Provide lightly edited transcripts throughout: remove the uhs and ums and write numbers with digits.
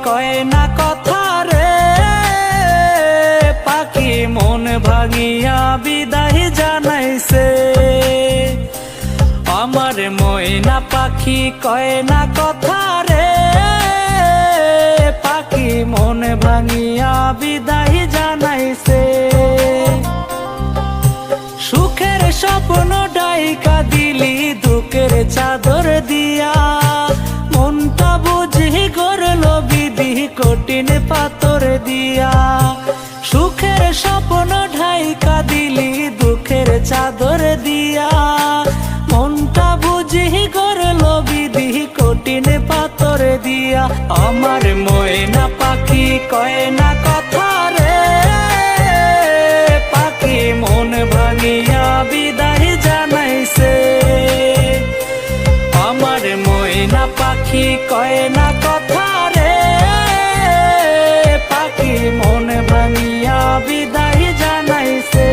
কয় না কথা রে পাখি মন ভাঙিয়া বিদায় জানাইছে। আমার ময়না পাখি কয় না কথা রে পাখি মন ভাঙিয়া বিদায় জানাইছে। সুখের স্বপ্ন ডাইকা দিলি দুঃখের চাদর দিয়া, মনটা বুঝি গড়ল বিধি কঠিন পাথর দিয়া। সুখের স্বপ্ন ঢাইকা দিলি দুঃখের চাদর দিয়া, মনটা বুঝি গড়ল বিধি কঠিন পাথর দিয়া। আমার ময়না পাখি কয় না কথা রে পাখি মন ভাঙিয়া বিদায় জানাইছে। আমার ময়না পাখি কয় না কথা রে পাখি মন ভাঙিয়া বিদায় জানাইছে।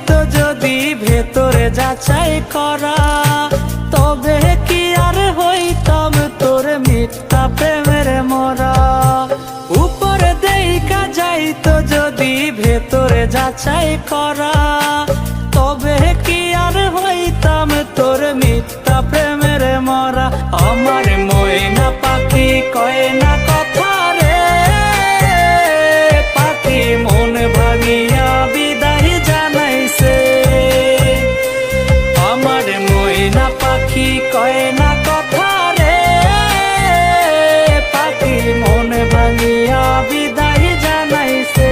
তো যদি ভেতরে যাচাই করা, তবে কি আর হইতাম তোর মিথ্যা প্রেমের মরা। উপরে দেখা যাইতো যদি ভেতরে যাচাই করা, তবে কি আর হইতাম তোর মিথ্যা প্রেমের মরা। আমার ময়না পাখি কয় না কথা রে পাখি মন ভাঙিয়া বিদায় জানাইছে। আমার ময়না পাখি কয় না কথা রে পাখি মন ভাঙিয়া বিদায় জানাইছে।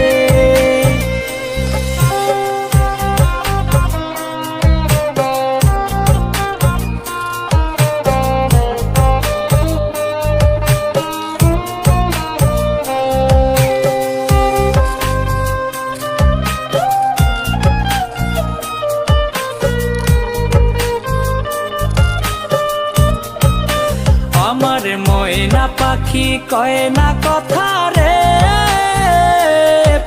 আমার ময়না পাখি কয় না কথা রে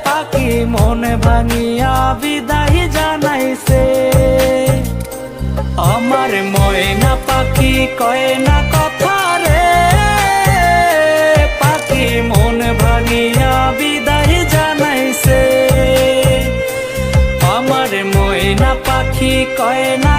পাখি মন ভাঙিয়া বিদায় জানাইছে। আমার ময়না পাখি কয় না কথা রে পাখি মন ভাঙিয়া বিদায় জানাইছে। আমার ময়না পাখি কয় না